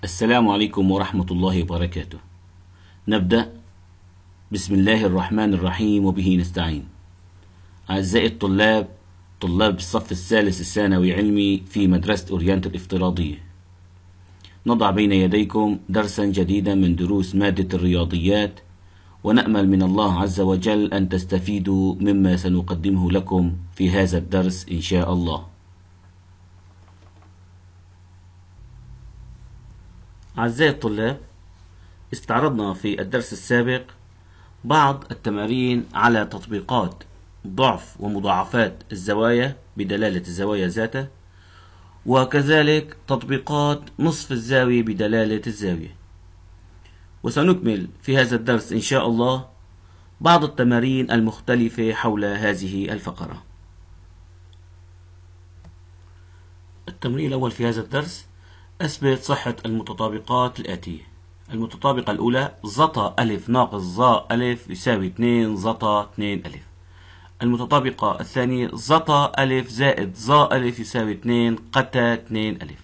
السلام عليكم ورحمة الله وبركاته. نبدأ. بسم الله الرحمن الرحيم وبه نستعين. أعزائي الطلاب، طلاب الصف الثالث الثانوي علمي في مدرسة أورينت الافتراضية، نضع بين يديكم درسا جديدا من دروس مادة الرياضيات، ونأمل من الله عز وجل أن تستفيدوا مما سنقدمه لكم في هذا الدرس إن شاء الله. أعزائي الطلاب، استعرضنا في الدرس السابق بعض التمارين على تطبيقات ضعف ومضاعفات الزوايا بدلالة الزوايا ذاتها، وكذلك تطبيقات نصف الزاوية بدلالة الزاوية. وسنكمل في هذا الدرس إن شاء الله بعض التمارين المختلفة حول هذه الفقرة. التمرين الأول في هذا الدرس: أثبت صحة المتطابقات الآتية. المتطابقة الأولى: زتا ألف ناقص زا ألف يساوي 2 زتا 2 ألف. المتطابقة الثانية: زتا ألف زائد زا ألف يساوي 2 قتا 2 ألف.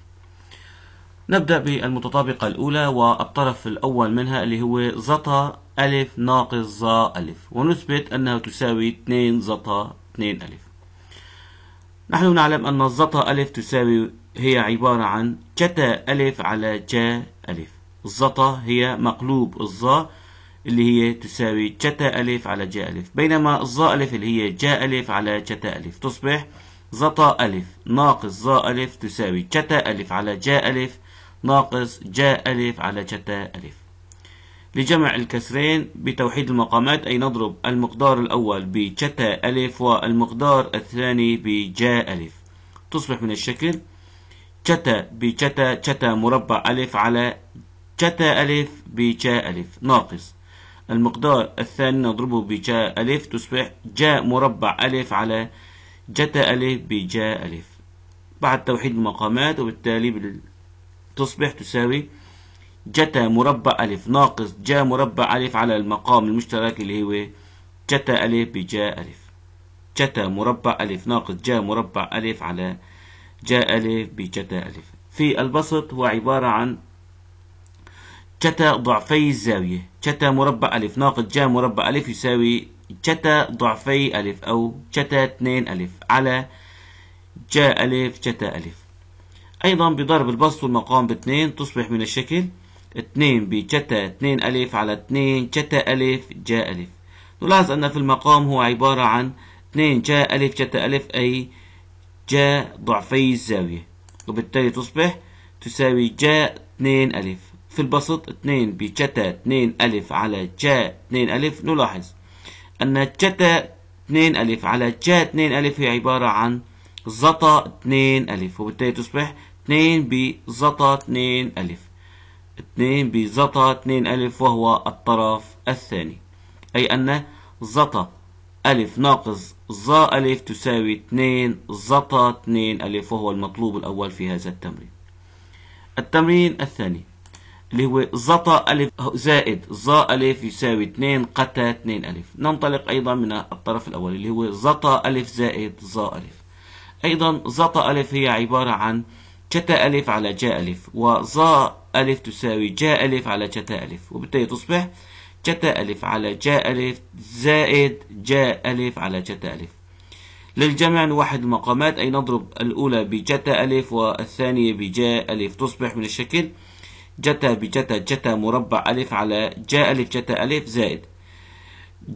نبدأ بالمتطابقة الأولى والطرف الأول منها اللي هو زتا ألف ناقص زا ألف، ونثبت أنها تساوي 2 زتا 2 ألف. نحن نعلم أن الزتا ألف تساوي هي عبارة عن جتا ألف على جا ألف. الزتا هي مقلوب الزا اللي هي تساوي جتا ألف على جا ألف، بينما الزا ألف اللي هي جا ألف على جتا ألف. تصبح زتا ألف ناقص زا ألف تساوي جتا ألف على جا ألف ناقص جا ألف على جتا ألف. لجمع الكسرين بتوحيد المقامات، أي نضرب المقدار الأول بجتا ألف والمقدار الثاني بجا ألف. تصبح من الشكل جتا بجتا جتا مربع ألف على جتا ألف بجا ألف ناقص المقدار الثاني نضربه بجا ألف، تصبح جا مربع ألف على جتا ألف بجا ألف بعد توحيد المقامات، وبالتالي تصبح تساوي جتا مربع ألف ناقص جا مربع ألف على المقام المشترك اللي هو جتا ألف بجا ألف. جتا مربع ألف ناقص جا مربع ألف على جا ألف بجتا ألف. في البسط هو عبارة عن جتا ضعفي الزاوية. جتا مربع ألف ناقص جا مربع ألف يساوي جتا ضعفي ألف أو جتا 2 ألف على جا ألف جتا ألف. أيضا بضرب البسط والمقام ب2 تصبح من الشكل 2 بجتا 2 ألف على 2 جتا ألف جا ألف. نلاحظ أن في المقام هو عبارة عن 2 جا ألف جتا ألف أي جا ضعفي الزاوية، وبالتالي تصبح تساوي جا 2 ألف. في البسط 2 بجتا 2 ألف على جا 2 ألف. نلاحظ أن جتا 2 ألف على جا 2 ألف هي عبارة عن زتا 2 ألف، وبالتالي تصبح 2 بزتا 2 ألف. 2 بزتا 2 ألف وهو الطرف الثاني، أي أن زتا ألف ناقص زا ألف تساوي 2 زتا 2 ألف، وهو المطلوب الأول في هذا التمرين. التمرين الثاني اللي هو زتا ألف زائد زا ألف يساوي 2 قتا 2 ألف. ننطلق أيضا من الطرف الأول اللي هو زتا ألف زائد زا ألف. أيضا زتا ألف هي عبارة عن جتا ألف على جا ألف، وزا ألف تساوي جا ألف على جتا ألف، وبالتالي تصبح جتا ألف على جا ألف زائد جا ألف على جتا ألف. للجمع نوحد المقامات، أي نضرب الأولى بجتا ألف والثانية بجا ألف. تصبح من الشكل جتا بجتا جتا مربع ألف على جا ألف جتا ألف زائد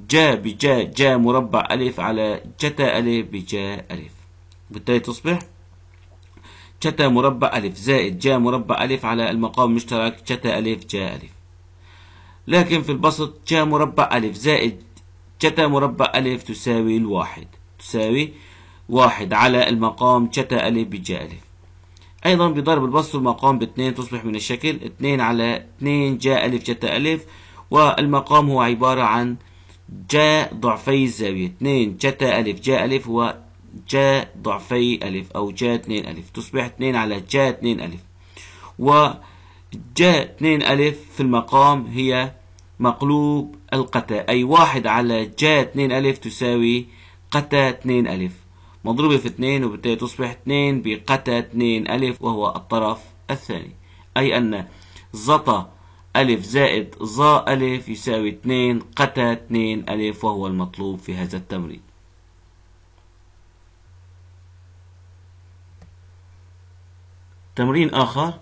جا بجا جا مربع ألف على جتا ألف بجا ألف. بالتالي تصبح جتا مربع ألف زائد جا مربع ألف على المقام المشترك جتا ألف جا ألف. لكن في البسط جا مربع ألف زائد جتا مربع ألف تساوي الواحد، تساوي 1 على المقام جتا ألف بجا ألف. أيضا بضرب البسط والمقام ب2 تصبح من الشكل 2 على 2 جا ألف جتا ألف، والمقام هو عبارة عن جا ضعفي الزاوية 2 جتا ألف جا ألف هو جا ضعفي ألف أو جا 2 ألف. تصبح 2 على جا 2 ألف، وجا 2 ألف في المقام هي مقلوب القتا، أي 1 على جا 2 ألف تساوي قتا 2 ألف مضروبة في 2، وبالتالي تصبح 2 بقتا 2 ألف وهو الطرف الثاني، أي أن زتا ألف زائد ظا ألف يساوي 2 قتا 2 ألف، وهو المطلوب في هذا التمرين. تمرين آخر: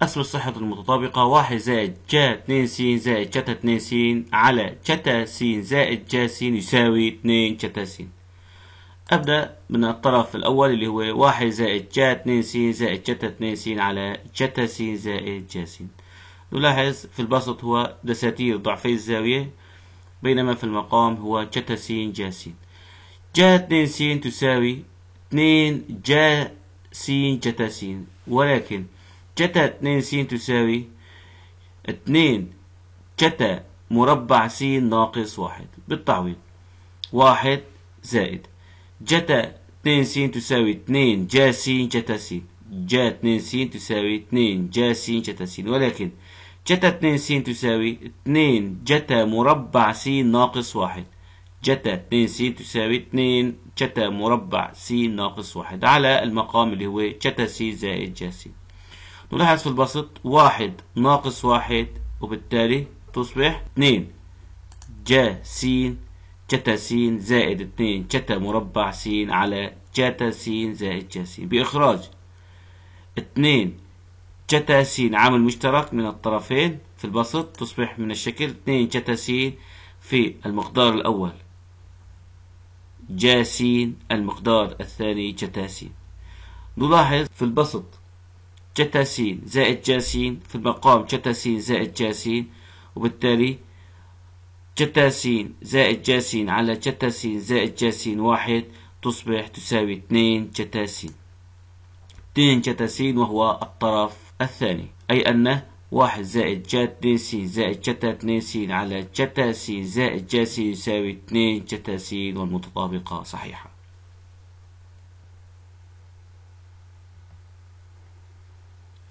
أثبت صحة المتطابقة 1 زائد جا 2 س زائد جتا 2 س على جتا س زائد جا س يساوي 2 جتا س. أبدأ من الطرف الأول اللي هو 1 زائد جا 2 س زائد جتا 2 س على جتا س زائد جا س. نلاحظ في البسط هو دساتير ضعفي الزاوية، بينما في المقام هو جتا س جا س. جا 2 س تساوي 2 جا س جتا س، ولكن جتا 2 س تساوي 2 جتا مربع س ناقص 1. بالتعويض 1 زائد جتا 2 س تساوي 2 جا س جتا س. جا 2 س تساوي 2 جا س جتا س، ولكن جتا 2 س تساوي 2 جتا مربع س ناقص 1. جتا 2 س تساوي 2 جتا مربع س ناقص 1 على المقام اللي هو جتا س زائد جا س. نلاحظ في البسط 1 ناقص 1، وبالتالي تصبح 2 جا س جتا س زائد 2 جتا مربع س على جتا س زائد جا س. بإخراج 2 جتا س عامل مشترك من الطرفين في البسط تصبح من الشكل 2 جتا س في المقدار الأول جا س، المقدار الثاني جتا س. نلاحظ في البسط جتا س زائد جا س، في المقام جتا س زائد جا س، وبالتالي جتا س زائد جا س على جتا س زائد جا س 1 تصبح تساوي 2 جتا س. 2 جتا س وهو الطرف الثاني، أي أن 1 زائد جا 2 س زائد جتا 2 س على جتا س زائد جا س يساوي 2 جتا س، والمتطابقة صحيحة.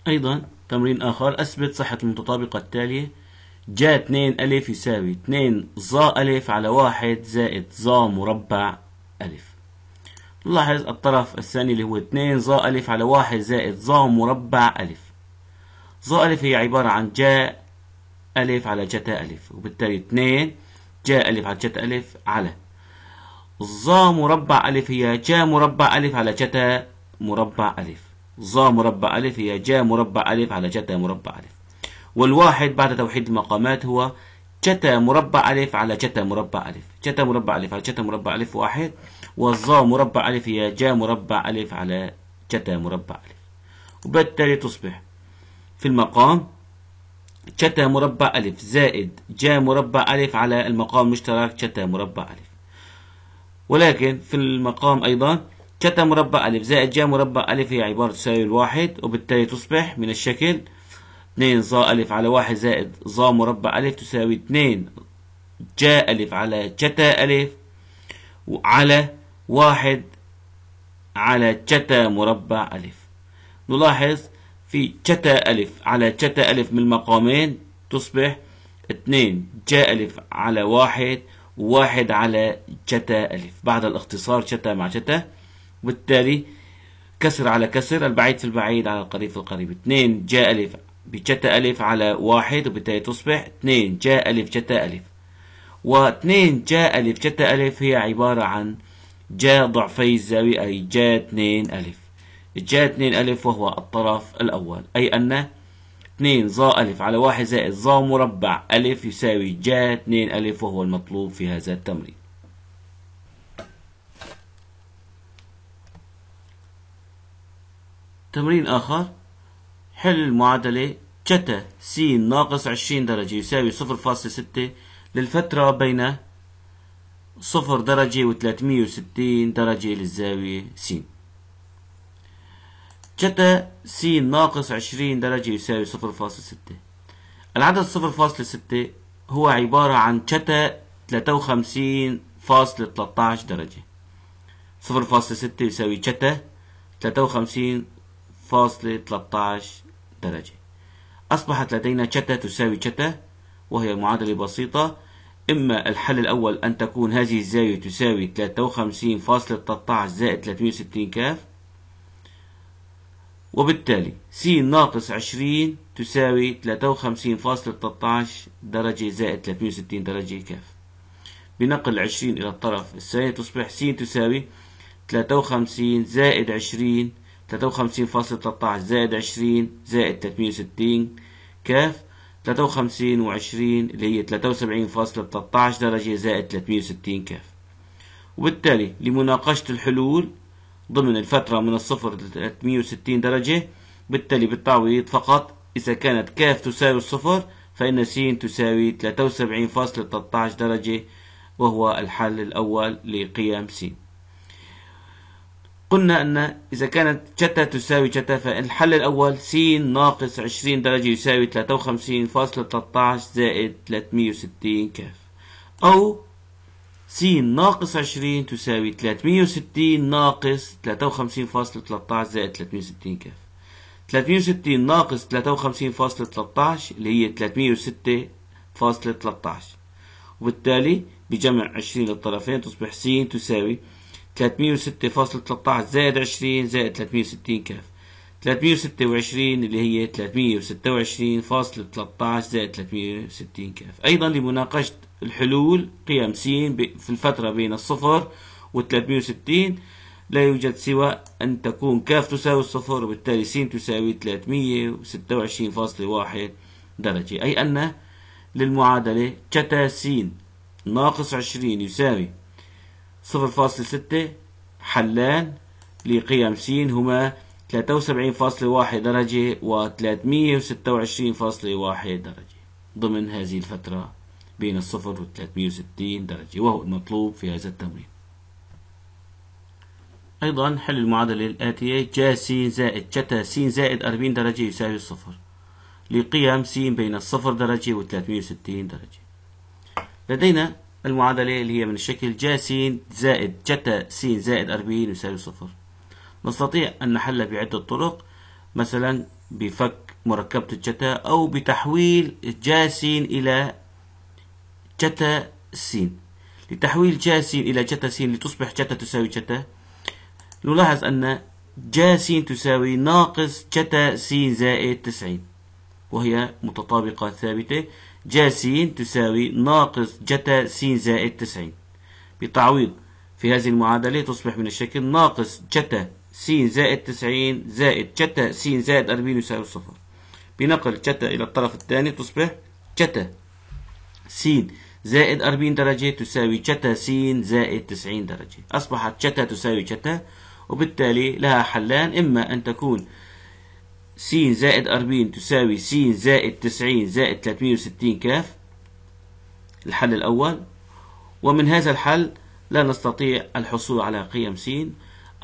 أيضا تمرين آخر: أثبت صحة المتطابقة التالية: جا 2 ألف يساوي 2 ظا ألف على 1 زائد ظا مربع ألف. نلاحظ الطرف الثاني اللي هو 2 ظا ألف على 1 زائد ظا مربع ألف. ظا ألف هي عبارة عن جا ألف على جتا ألف، وبالتالي 2 جا ألف على جتا ألف على ظا مربع ألف هي جا مربع ألف على جتا مربع ألف. ظا مربع ألف هي جا مربع ألف على جتا مربع ألف. والواحد بعد توحيد المقامات هو جتا مربع ألف على جتا مربع ألف. جتا مربع ألف على جتا مربع ألف 1، والظا مربع ألف هي جا مربع ألف على جتا مربع ألف، وبالتالي تصبح في المقام جتا مربع ألف زائد جا مربع ألف على المقام المشترك جتا مربع ألف. ولكن في المقام أيضا جتا مربع ألف زائد جا مربع ألف هي عبارة تساوي 1، وبالتالي تصبح من الشكل 2 ظا ألف على 1 زائد ظا مربع ألف تساوي 2 جا ألف على جتا ألف على 1 على جتا مربع ألف. نلاحظ في جتا ألف على جتا ألف من المقامين تصبح 2 جا ألف على 1 و1 على جتا ألف بعد الاختصار جتا مع جتا، وبالتالي كسر على كسر، البعيد في البعيد على القريب في القريب. 2 جا ألف بجتا ألف على 1، وبالتالي تصبح 2 جا ألف جتا ألف. و2 جا ألف جتا ألف هي عبارة عن جا ضعفي الزاوية، أي جا 2 ألف. جا 2 ألف وهو الطرف الأول، أي أن 2 ظا ألف على 1 زائد ظا مربع ألف يساوي جا 2 ألف، وهو المطلوب في هذا التمرين. تمرين آخر: حل المعادلة جتا س ناقص 20 درجة يساوي 0.6 للفترة بين 0 درجة و 360 درجة للزاوية س. جتا س ناقص 20 درجة يساوي 0.6. العدد 0.6 هو عبارة عن جتا 53.13 درجة. 0.6 يساوي جتا 53.13 درجة. أصبحت لدينا جتا تساوي جتا، وهي معادلة بسيطة. إما الحل الأول أن تكون هذه الزاوية تساوي 53.13 زائد 360 كاف، وبالتالي س ناقص 20 تساوي 53.13 درجة زائد 360 درجة كاف. بنقل 20 إلى الطرف الثاني تصبح س تساوي 53 زائد 20 53.13 زائد 20 زائد 360 كاف 53 و20 اللي هي 73.13 درجة زائد 360 كاف. وبالتالي لمناقشة الحلول ضمن الفترة من الصفر ل 360 درجة، بالتالي بالتعويض فقط إذا كانت كاف تساوي الصفر فإن س تساوي 73.13 درجة، وهو الحل الأول لقيم س. قلنا أن إذا كانت جتا تساوي جتا فالحل الأول س ناقص 20 درجة يساوي 53.13 زائد 360 كاف، أو س ناقص 20 تساوي 360 ناقص 53.13 زائد 360 كاف. 360 ناقص 53.13 اللي هي 306.13، وبالتالي بجمع 20 للطرفين تصبح س تساوي 306.13 زائد 20 زائد 360 كاف. 326 اللي هي 326.13 زائد 360 كاف. أيضا لمناقشة الحلول قيم س في الفترة بين الصفر و 360 لا يوجد سوى أن تكون كاف تساوي الصفر، وبالتالي س تساوي 326.1 درجة، أي أن للمعادلة جتا س ناقص 20 يساوي 0.6 حلان لقيم س هما 73.1 درجة و 326.1 درجة ضمن هذه الفترة بين الصفر و 360 درجة، وهو المطلوب في هذا التمرين. أيضا حل المعادلة الآتية: جا س زائد جتا س زائد 40 درجة يساوي الصفر لقيم س بين الصفر درجة و 360 درجة. لدينا المعادلة اللي هي من الشكل جا س زائد جتا س زائد 40 يساوي صفر. نستطيع أن نحلها بعدة طرق، مثلا بفك مركبة الجتا، أو بتحويل جا س إلى جتا س. لتحويل جا س إلى جتا س لتصبح جتا تساوي جتا، نلاحظ أن جا س تساوي ناقص جتا س زائد 90، وهي متطابقة ثابتة. جا س تساوي ناقص جتا س زائد 90. بتعويض في هذه المعادلة تصبح من الشكل ناقص جتا س زائد 90 زائد جتا س زائد 40 يساوي صفر. بنقل جتا إلى الطرف الثاني تصبح جتا س زائد 40 درجة تساوي جتا س زائد 90 درجة. أصبحت جتا تساوي جتا، وبالتالي لها حلان: إما أن تكون س زائد 40 تساوي س زائد 90 زائد 360 كاف، الحل الأول، ومن هذا الحل لا نستطيع الحصول على قيم س.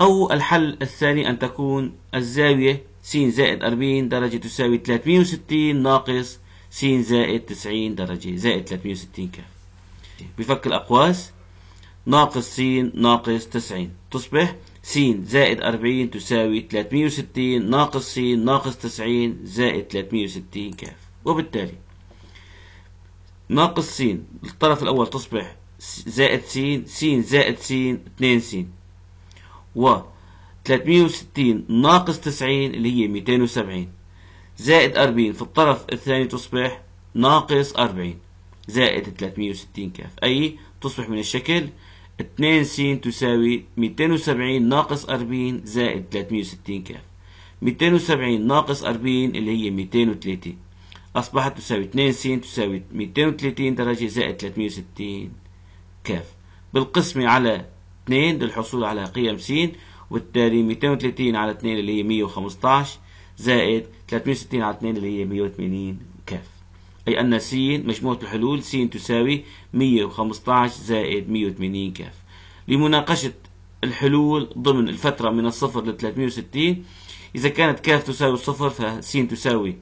أو الحل الثاني أن تكون الزاوية س زائد 40 درجة تساوي 360 ناقص س زائد 90 درجة زائد 360 كاف. بفك الأقواس ناقص س ناقص 90 تصبح س زائد 40 تساوي 360 ناقص س ناقص 90 زائد 360 كاف. وبالتالي ناقص س الطرف الأول تصبح زائد س، س زائد س 2 س، و 360 ناقص 90 اللي هي 270 زائد 40 في الطرف الثاني تصبح ناقص 40 زائد 360 كاف، أي تصبح من الشكل 2 س تساوي 270 ناقص 40 زائد 360 كاف. 270 ناقص 40 اللي هي 230 أصبحت تساوي 2 س تساوي 230 درجة زائد 360 كاف. بالقسمة على 2 للحصول على قيم س، وبالتالي 230 على 2 اللي هي 115 زائد 360 على 2 اللي هي 180 كاف، أي أن س مجموعة الحلول س تساوي 115 زائد 180 كاف. لمناقشة الحلول ضمن الفترة من الصفر ل 360، إذا كانت كاف تساوي الصفر فس تساوي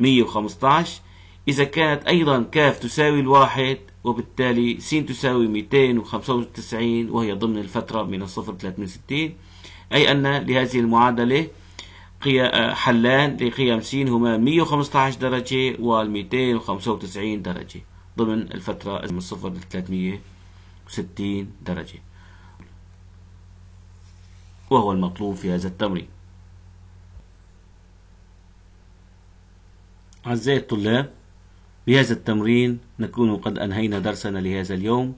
115، إذا كانت أيضا كاف تساوي الواحد وبالتالي س تساوي 295 وهي ضمن الفترة من الصفر ل 360، أي أن لهذه المعادلة حلان لقيم س هما 115 درجة و 295 درجة ضمن الفترة من الصفر ل 360 درجة، وهو المطلوب في هذا التمرين. أعزائي الطلاب، بهذا التمرين نكون قد أنهينا درسنا لهذا اليوم.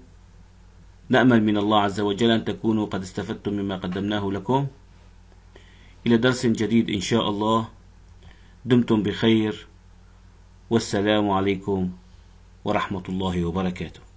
نأمل من الله عز وجل أن تكونوا قد استفدتم مما قدمناه لكم. إلى درس جديد إن شاء الله. دمتم بخير، والسلام عليكم ورحمة الله وبركاته.